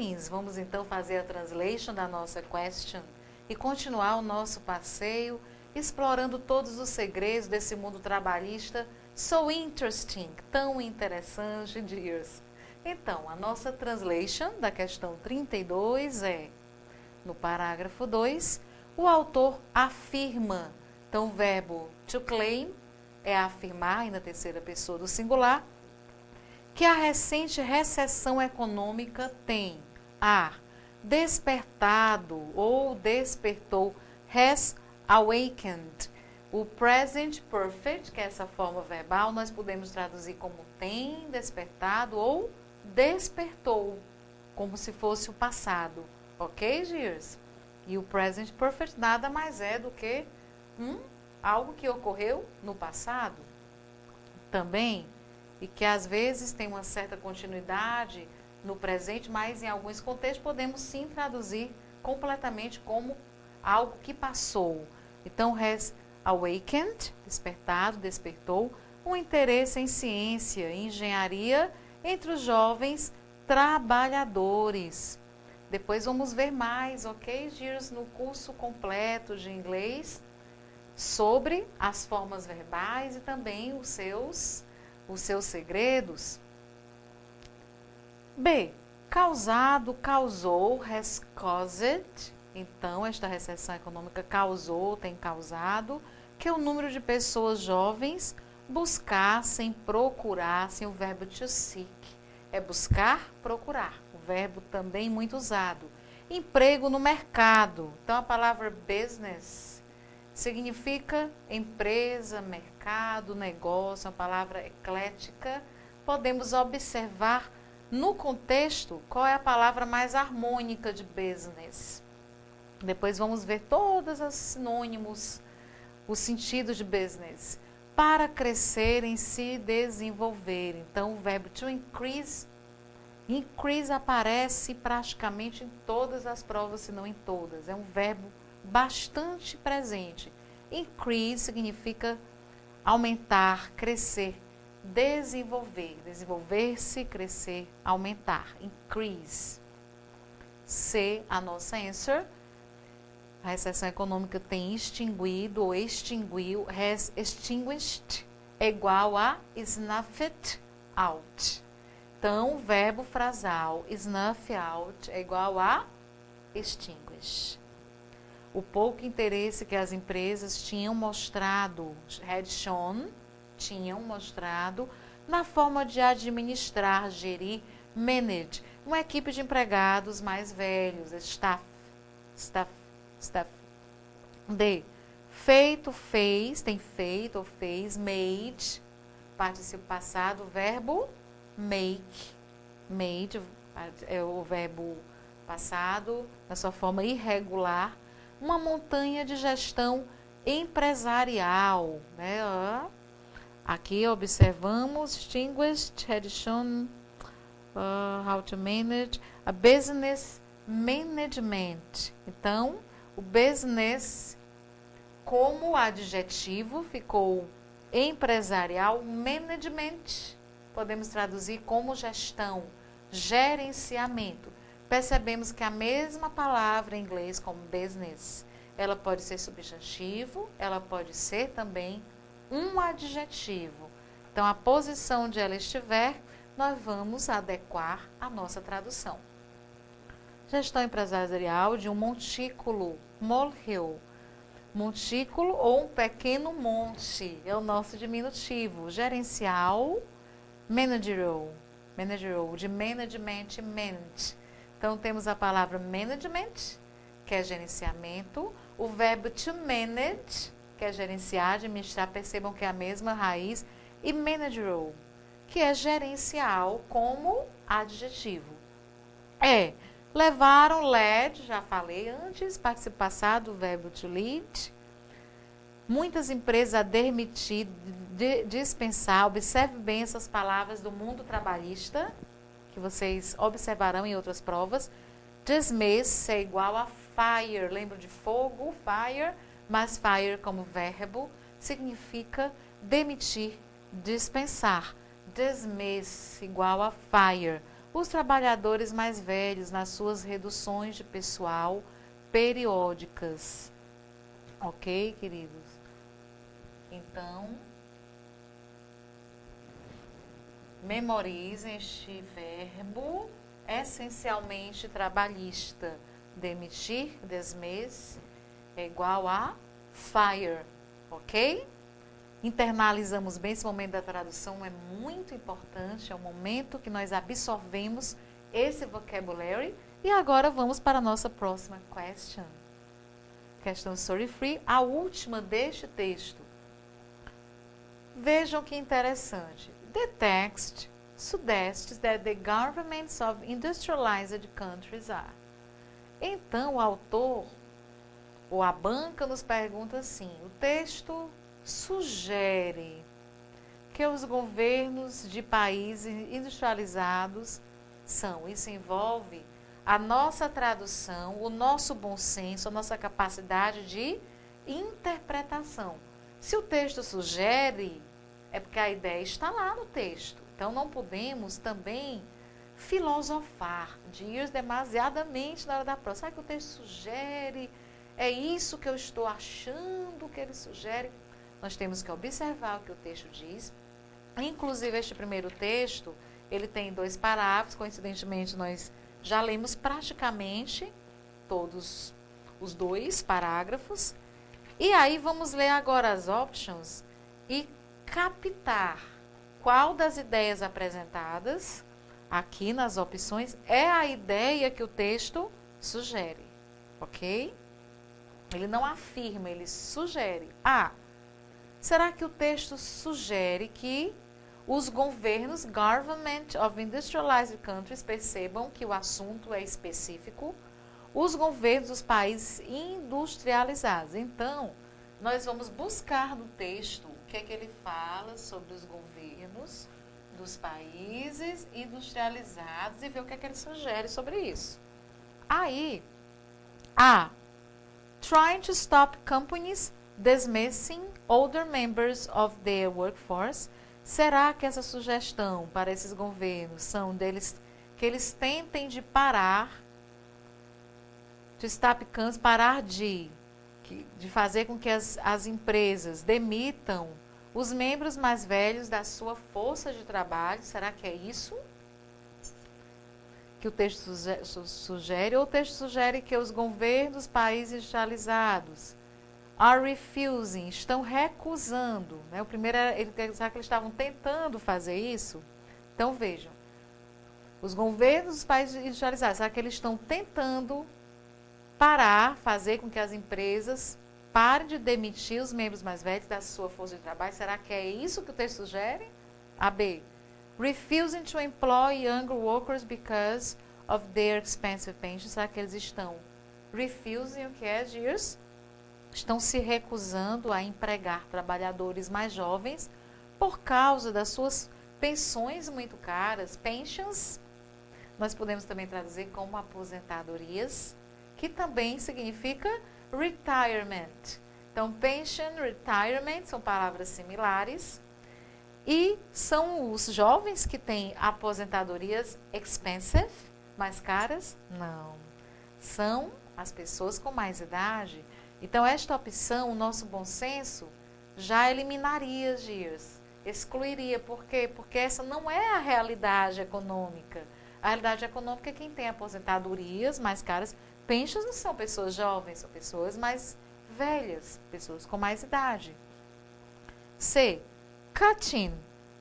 means. Vamos então fazer a translation da nossa question e continuar o nosso passeio explorando todos os segredos desse mundo trabalhista so interesting, tão interessante, dears. Então, a nossa translation da questão 32 é, no parágrafo 2, o autor afirma. Então, o verbo to claim é afirmar, na terceira pessoa do singular, que a recente recessão econômica tem despertado ou despertou, has awakened. O present perfect, que é essa forma verbal, nós podemos traduzir como tem despertado ou despertou, como se fosse o passado. Ok, dears? E o present perfect nada mais é do que algo que ocorreu no passado também, e que às vezes tem uma certa continuidade no presente, mas em alguns contextos podemos sim traduzir completamente como algo que passou. Então, has awakened, despertado, despertou, um interesse em ciência e engenharia entre os jovens trabalhadores. Depois vamos ver mais, ok, dears, no curso completo de inglês, sobre as formas verbais e também os seus segredos. B. Causado, causou, has caused. Então, esta recessão econômica causou, tem causado, que o número de pessoas jovens buscassem, procurassem, o verbo to seek. É buscar, procurar. O verbo também muito usado. Emprego no mercado. Então, a palavra business significa empresa, mercado, negócio, uma palavra eclética. Podemos observar no contexto qual é a palavra mais harmônica de business. Depois vamos ver todos os sinônimos, o sentido de business. Para crescer em se desenvolver. Então, o verbo to increase, increase aparece praticamente em todas as provas, se não em todas. É um verbo bastante presente. Increase significa aumentar, crescer, desenvolver, desenvolver-se, crescer, aumentar. Increase. C, a nossa answer. A recessão econômica tem extinguido ou extinguiu, has extinguished, é igual a snuffed out. Então, o verbo frasal snuff out é igual a extinguish. O pouco interesse que as empresas tinham mostrado, had shown, tinham mostrado, na forma de administrar, gerir, manage, uma equipe de empregados mais velhos, staff. D. Feito, fez, tem feito ou fez, made, participio passado, verbo make, made, é o verbo passado, na sua forma irregular, uma montanha de gestão empresarial, né? Aqui observamos distinguished, had shown, how to manage, a business management. Então, o business como adjetivo ficou empresarial, management, podemos traduzir como gestão, gerenciamento. Percebemos que a mesma palavra em inglês como business, ela pode ser substantivo, ela pode ser também um adjetivo. Então, a posição onde ela estiver, nós vamos adequar a nossa tradução. Gestão empresarial de um montículo, molehill. Montículo ou um pequeno monte, é o nosso diminutivo. Gerencial, managerial, de management, ment. Então, temos a palavra management, que é gerenciamento. O verbo to manage, que é gerenciar, administrar, percebam que é a mesma raiz. E managerial, que é gerencial como adjetivo. Levaram, led, já falei antes, participo passado, o verbo to lead. Muitas empresas a demitir, dispensar, observe bem essas palavras do mundo trabalhista, que vocês observarão em outras provas. Dismiss é igual a fire, lembra de fogo, fire, mas fire como verbo significa demitir, dispensar. Dismiss igual a fire. os trabalhadores mais velhos nas suas reduções de pessoal periódicas. Ok, queridos? Então, memorizem este verbo essencialmente trabalhista. Demitir, desmes, é igual a fire, ok? Internalizamos bem esse momento da tradução, é muito importante, é o momento que nós absorvemos esse vocabulary. E agora vamos para a nossa próxima question. Questão story free, a última deste texto. Vejam que interessante. The text suggests that the governments of industrialized countries are. Então, o autor, ou a banca, nos pergunta assim, o texto sugere que os governos de países industrializados são. Isso envolve a nossa tradução, o nosso bom senso, a nossa capacidade de interpretação. Se o texto sugere, é porque a ideia está lá no texto. Então, não podemos também filosofar, dias demasiadamente na hora da prova. Sabe que o texto sugere? É isso que eu estou achando que ele sugere? Nós temos que observar o que o texto diz. Inclusive, este primeiro texto, ele tem 2 parágrafos. Coincidentemente, nós já lemos praticamente todos os 2 parágrafos. E aí, vamos ler agora as options e captar qual das ideias apresentadas aqui nas opções é a ideia que o texto sugere, ok? Ele não afirma, ele sugere. Será que o texto sugere que os governos, government of industrialized countries, percebam que o assunto é específico, os governos dos países industrializados? Então, nós vamos buscar no texto o que é que ele fala sobre os governos dos países industrializados e ver o que é que ele sugere sobre isso. Aí, trying to stop companies dismissing older members of their workforce. Será que essa sugestão para esses governos são deles que eles tentem de parar, to stop companies, parar de fazer com que as empresas demitam os membros mais velhos da sua força de trabalho? Será que é isso que o texto sugere? Ou o texto sugere que os governos dos países industrializados are refusing, estão recusando, né? O primeiro era, será que eles estavam tentando fazer isso? Então vejam, os governos dos países industrializados, será que eles estão tentando fazer com que as empresas parem de demitir os membros mais velhos da sua força de trabalho? Será que é isso que o texto sugere? B. Refusing to employ younger workers because of their expensive pensions. Será que eles estão refusing, o que é, dears? Estão se recusando a empregar trabalhadores mais jovens por causa das suas pensões muito caras. Pensions, nós podemos também traduzir como aposentadorias, que também significa retirement. Então, pension, retirement são palavras similares. E são os jovens que têm aposentadorias expensive, mais caras? Não. São as pessoas com mais idade. Então, esta opção, o nosso bom senso, já eliminaria as years. Excluiria. Por quê? Porque essa não é a realidade econômica. A realidade econômica é quem tem aposentadorias mais caras. Pensions não são pessoas jovens, são pessoas mais velhas, pessoas com mais idade. C. Cutting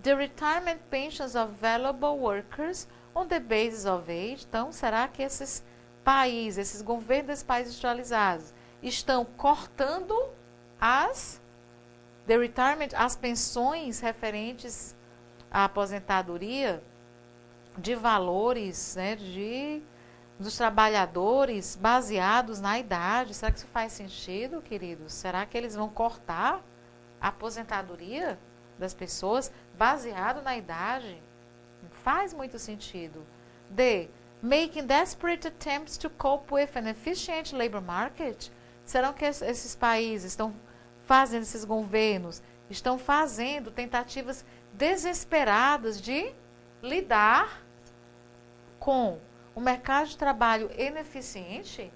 the retirement pensions of valuable workers on the basis of age. Então, será que esses países, esses governos desses países industrializados, estão cortando as pensões referentes à aposentadoria de valores, né, dos trabalhadores baseados na idade? Será que isso faz sentido, queridos? Será que eles vão cortar a aposentadoria das pessoas baseado na idade? Não faz muito sentido. D. Making desperate attempts to cope with an efficient labor market. Será que esses países estão fazendo, esses governos, estão fazendo tentativas desesperadas de lidar com o mercado de trabalho ineficiente?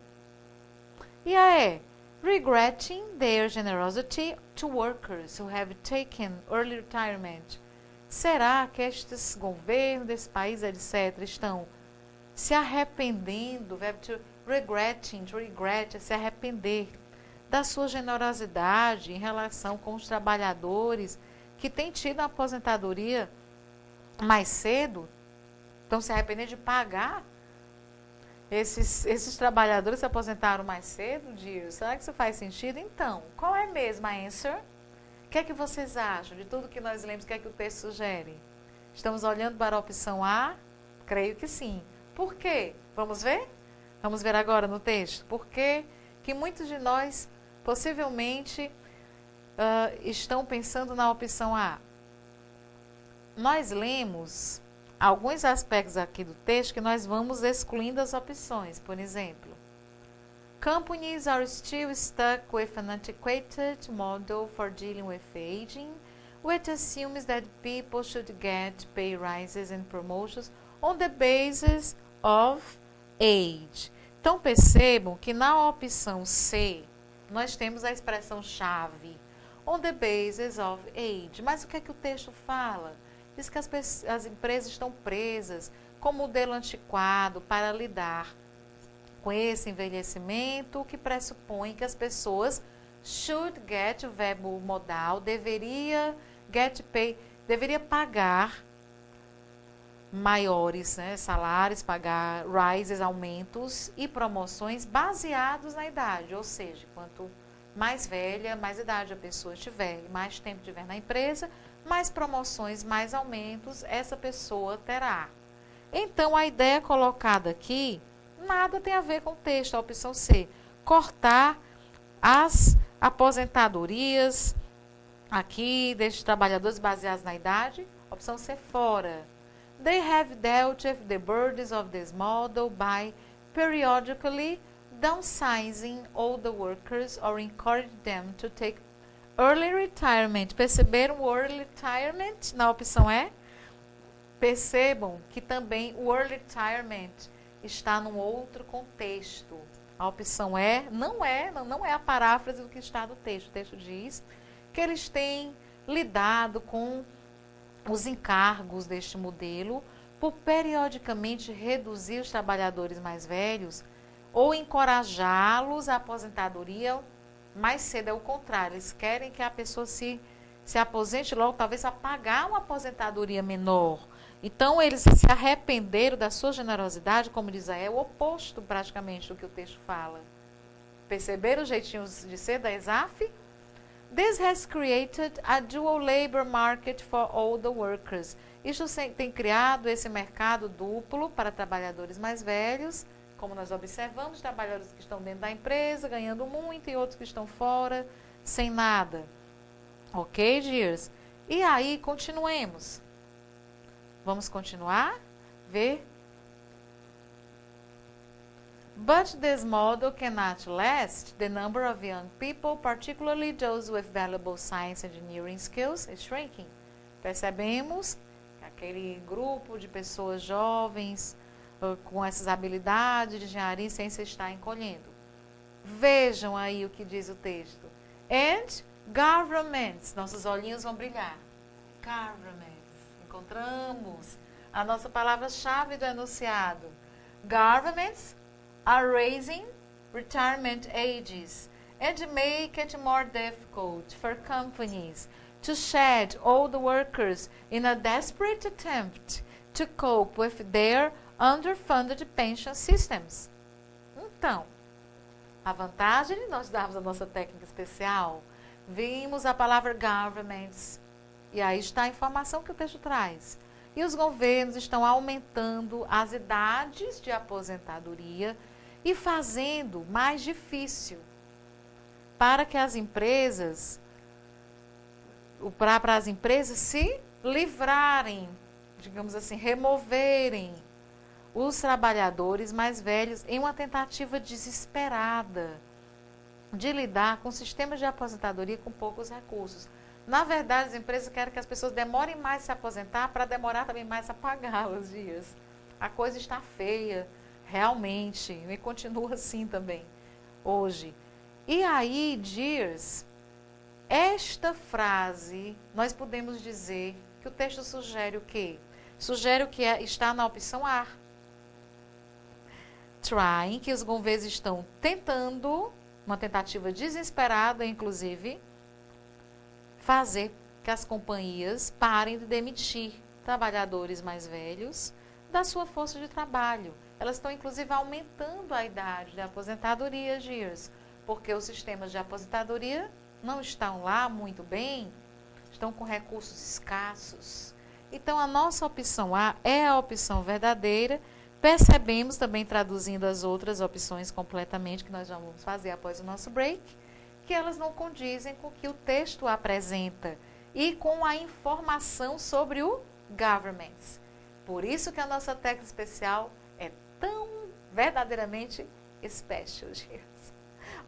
E aí, regretting their generosity to workers who have taken early retirement. Será que estes governos desse país, etc., estão se arrependendo, verbo to regretting, to regret, é se arrepender da sua generosidade em relação com os trabalhadores que têm tido a aposentadoria mais cedo? Estão se arrependendo de pagar esses trabalhadores se aposentaram mais cedo, Dir? Será que isso faz sentido? Então, qual é mesmo a answer? O que é que vocês acham de tudo que nós lemos? O que é que o texto sugere? Estamos olhando para a opção A? Creio que sim. Por quê? Vamos ver? Vamos ver agora no texto. Por que que muitos de nós possivelmente estão pensando na opção A? Nós lemos alguns aspectos aqui do texto que nós vamos excluindo as opções. Por exemplo, companies are still stuck with an antiquated model for dealing with aging, which assumes that people should get pay rises and promotions on the basis of age. Então percebam que na opção C nós temos a expressão chave on the basis of age. Mas o que é que o texto fala? Diz que as empresas estão presas com um modelo antiquado para lidar com esse envelhecimento, que pressupõe que as pessoas should get, o verbo modal, deveria pagar maiores, né, salários, pagar rises, aumentos e promoções baseados na idade. Ou seja, quanto mais velha, mais idade a pessoa tiver, mais tempo tiver na empresa, mais promoções, mais aumentos essa pessoa terá. Então, a ideia colocada aqui, nada tem a ver com o texto, a opção C. Cortar as aposentadorias aqui destes trabalhadores baseados na idade, opção C fora. They have dealt with the burdens of this model by periodically downsizing older workers or encourage them to take early retirement. Perceberam o early retirement na opção E? Percebam que também o early retirement está num outro contexto. A opção E não é a paráfrase do que está no texto. O texto diz que eles têm lidado com os encargos deste modelo por periodicamente reduzir os trabalhadores mais velhos ou encorajá-los à aposentadoria mais cedo. É o contrário, eles querem que a pessoa se aposente logo, talvez a pagar uma aposentadoria menor. Então, eles se arrependeram da sua generosidade, como diz aí, é o oposto praticamente do que o texto fala. Perceberam o jeitinho de ser da ESAF? This has created a dual labor market for older workers. Isso tem criado esse mercado duplo para trabalhadores mais velhos, como nós observamos, trabalhadores que estão dentro da empresa ganhando muito e outros que estão fora sem nada. Ok, dears? E aí, continuemos. Vamos continuar? Ver. But this model cannot last. The number of young people, particularly those with valuable science and engineering skills, is shrinking. Percebemos que aquele grupo de pessoas jovens com essas habilidades de engenharia e ciência está encolhendo. Vejam aí o que diz o texto. And governments, nossos olhinhos vão brilhar. Governments, encontramos a nossa palavra-chave do enunciado. Governments are raising retirement ages and make it more difficult for companies to shed older workers in a desperate attempt to cope with their underfunded pension systems. Então, a vantagem de nós darmos a nossa técnica especial, vimos a palavra governments, e aí está a informação que o texto traz. E os governos estão aumentando as idades de aposentadoria e fazendo mais difícil para que as empresas, para as empresas se livrarem, digamos assim, removerem os trabalhadores mais velhos em uma tentativa desesperada de lidar com sistemas de aposentadoria com poucos recursos. Na verdade, as empresas querem que as pessoas demorem mais a se aposentar para demorar também mais a pagá-las dias. a coisa está feia, realmente, e continua assim também, hoje. E aí, dears, esta frase, nós podemos dizer que o texto sugere o quê? Sugere o que está na opção A. Trying, que os governos estão tentando, uma tentativa desesperada, inclusive, fazer que as companhias parem de demitir trabalhadores mais velhos da sua força de trabalho. Elas estão, inclusive, aumentando a idade de aposentadoria, years, porque os sistemas de aposentadoria não estão lá muito bem, estão com recursos escassos. Então, a nossa opção A é a opção verdadeira. Percebemos também, traduzindo as outras opções completamente, que nós já vamos fazer após o nosso break, que elas não condizem com o que o texto apresenta e com a informação sobre o government. Por isso que a nossa técnica especial é tão verdadeiramente special.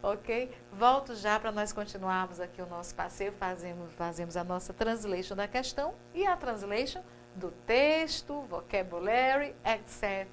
Ok? Volto já para nós continuarmos aqui o nosso passeio, fazemos a nossa translation da questão e a translation do texto, vocabulary, etc.